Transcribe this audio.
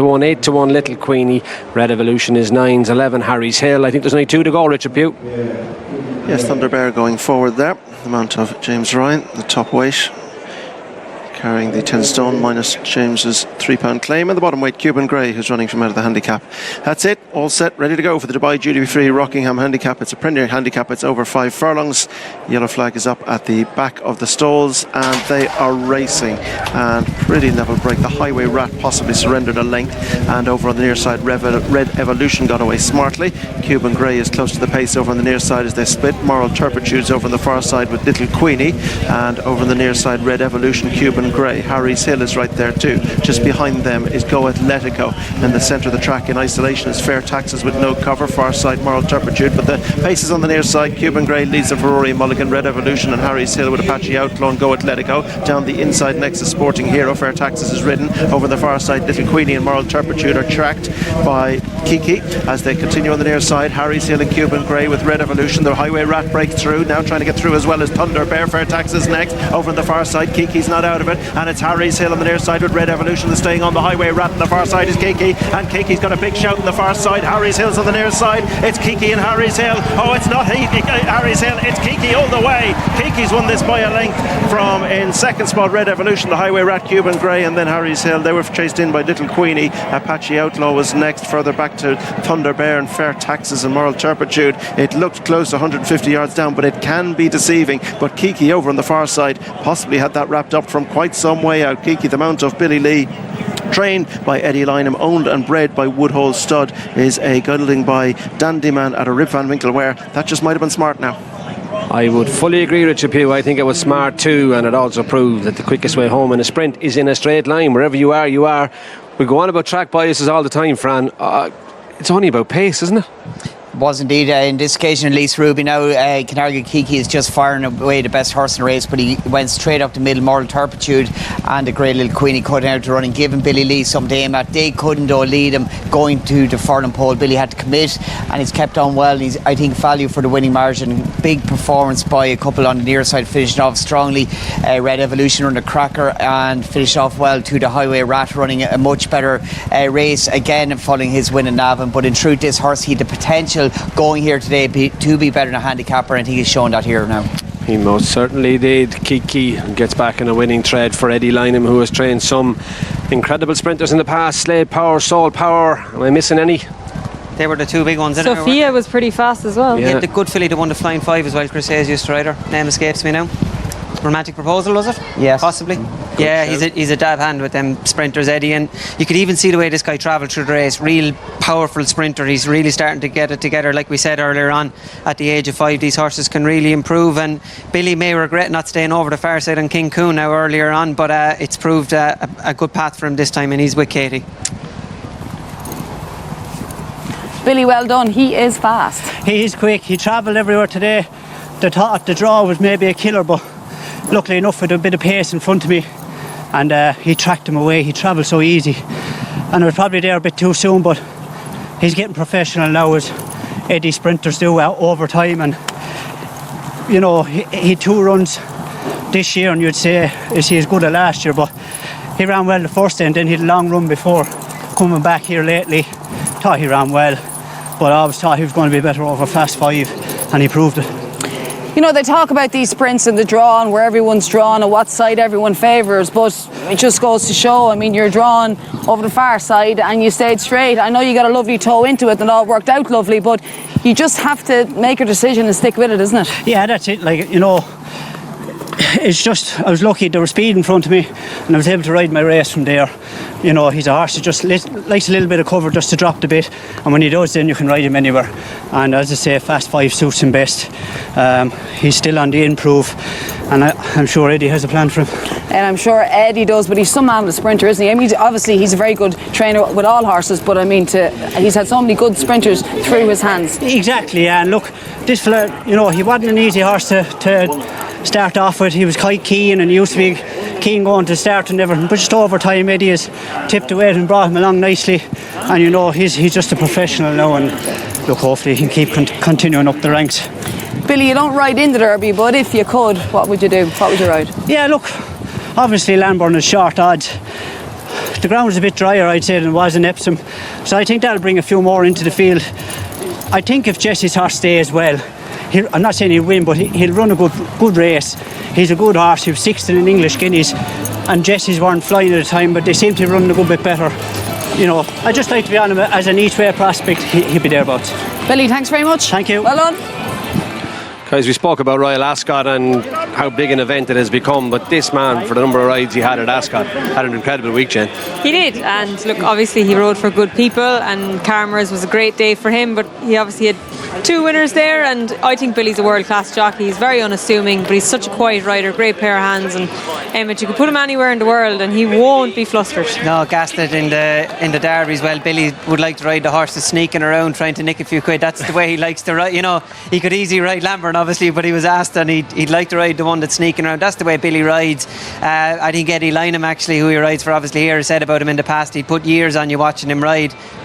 1, 8 to 1 Little Queenie. Red Evolution is 9s, 11 Harry's Hill. I think there's only 2 to go, Richard Pugh. Yes, Thunder Bear going forward there. The mount of James Ryan, the top weight, carrying the 10 stone minus James's £3 claim, and the bottom weight Cuban Grey, who's running from out of the handicap. That's it, all set, ready to go for the Dubai Duty Free Rockingham Handicap. It's a Premier Handicap, it's over 5 furlongs. Yellow flag is up at the back of the stalls, and they are racing, and pretty level break. The Highway Rat possibly surrendered a length, and over on the near side Red Evolution got away smartly. Cuban Grey is close to the pace over on the near side as they split. Moral Turpitude's over on the far side with Little Queenie, and over on the near side Red Evolution, Cuban Grey. Harry's Hill is right there too. Just behind them is Go Atletico. In the centre of the track in isolation is Fair Taxes with no cover. Far side Moral Turpitude, but the paces on the near side. Cuban Grey leads the Ferrari Mulligan, Red Evolution and Harry's Hill with Apache Outlaw and Go Atletico. Down the inside next is Sporting Hero. Fair Taxes is ridden. Over the far side Little Queenie and Moral Turpitude are tracked by Keke as they continue on the near side. Harry's Hill and Cuban Grey with Red Evolution. The Highway Rat breaks through, now trying to get through as well as Thunder Bear. Fair Taxes next. Over on the far side Keke's not out of it, and it's Harry's Hill on the near side with Red Evolution that's staying on. The Highway Rat on the far side is Keke, and Keke's got a big shout on the far side. Harry's Hill's on the near side. It's Keke and Harry's Hill. Oh, it's not Harry's Hill, it's Keke all the way. Keke's won this by a length from in second spot Red Evolution, the Highway Rat, Cuban Grey, and then Harry's Hill. They were chased in by Little Queenie. Apache Outlaw was next, further back to Thunder Bear and Fair Taxes and Moral Turpitude. It looked close, 150 yards down, but it can be deceiving. But Keke over on the far side possibly had that wrapped up from quite some way out. Keke, the mount of Billy Lee, trained by Eddie Lynam, owned and bred by Woodhall Stud, is a gelding by Dandy Man at a Rip Van Winkle, where that just might have been smart now. I would fully agree, Richard Pugh. I think it was smart too, and it also proved that the quickest way home in a sprint is in a straight line. Wherever you are, you are. We go on about track biases all the time, Fran. It's only about pace, isn't it? Was indeed in this occasion at least. Ruby now can argue Keke is just firing away the best horse in the race, but he went straight up the middle. Moral Turpitude and the great Little Queenie cutting out to running, giving Billy Lee something to aim at. They couldn't though lead him going to the furlong pole. Billy had to commit, and he's kept on well. He's, I think, value for the winning margin. Big performance by a couple on the near side, finishing off strongly. Red Evolution on the cracker and finished off well to the Highway Rat, running a much better race again, following his win in Navan. But in truth, this horse, he had the potential going here today to be better than a handicapper, and I think he's shown that here now. He most certainly did. Keke gets back in a winning thread for Eddie Lynam, who has trained some incredible sprinters in the past. Slade Power, Soul Power. Am I missing any? They were the two big ones. Sophia was pretty fast as well. Yeah, the good filly that won the Flying Five as well, Chris Hayes used to ride her. Name escapes me now. Romantic Proposal, was it? Yes. Possibly. Yeah, he's a dab hand with them sprinters, Eddie, and you could even see the way this guy travelled through the race. Real powerful sprinter. He's really starting to get it together. Like we said earlier on, at the age of 5, these horses can really improve, and Billy may regret not staying over the far side on King Coon now earlier on, but it's proved a good path for him this time, and he's with Katie. Billy, well done. He is fast. He is quick. He travelled everywhere today. They thought the draw was maybe a killer, but luckily enough with a bit of pace in front of me, and he tracked him away. He travelled so easy, and I was probably there a bit too soon, but he's getting professional now, as Eddie sprinters do over time. And you know, he 2 runs this year, and you'd say, is he as good as last year? But he ran well the first day, and then he had a long run before coming back here lately. Thought he ran well, but I always thought he was going to be better over fast 5, and he proved it. You know, they talk about these sprints and the draw and where everyone's drawn and what side everyone favours, but it just goes to show, I mean, you're drawn over the far side and you stayed straight. I know you got a lovely toe into it and it all worked out lovely, but you just have to make your decision and stick with it, isn't it? Yeah, that's it. Like, you know, it's just, I was lucky there was speed in front of me, and I was able to ride my race from there. You know, he's a horse that just likes a little bit of cover just to drop the bit, and when he does, then you can ride him anywhere. And as I say, fast 5 suits him best. He's still on the improve, and I'm sure Eddie has a plan for him. And I'm sure Eddie does, but he's some man with a sprinter, isn't he? I mean, obviously he's a very good trainer with all horses, but I mean, he's had so many good sprinters through his hands. Exactly, yeah. And look, this fella, you know, he wasn't an easy horse to start off with. He was quite keen, and he used to be keen going to start and everything, but just over time Eddie has tipped away and brought him along nicely, and you know, he's just a professional now, and look, hopefully he can keep continuing up the ranks. Billy, you don't ride in the Derby, but if you could, what would you do? What would you ride? Yeah, look, obviously Lambourne is short odds the ground was a bit drier, I'd say, than it was in Epsom. So I think that'll bring a few more into the field. I think if Jesse's horse stays well, I'm not saying he'll win, but he'll run a good race. He's a good horse. He was 16 in English Guineas, and Jesse's weren't flying at the time, but they seem to be running a good bit better. You know, I just like to be on him as an each-way prospect. He'll be thereabouts. Billy, thanks very much. Thank you. Well done. Guys, we spoke about Royal Ascot and how big an event it has become, but this man, for the number of rides he had at Ascot, had an incredible week, Jen. He did, and look, obviously he rode for good people, and Carmers was a great day for him, but he obviously had 2 winners there, and I think Billy's a world-class jockey. He's very unassuming, but he's such a quiet rider, great pair of hands, and Emmett, you could put him anywhere in the world and he won't be flustered. No, gassed it in the derbies. Well, Billy would like to ride the horses sneaking around trying to nick a few quid. That's the way he likes to ride. You know, he could easily ride Lambert, obviously, but he was asked and he'd like to ride the one that's sneaking around. That's the way Billy rides. I think Eddie Lynam, actually, who he rides for obviously here, said about him in the past, he'd put years on you watching him ride.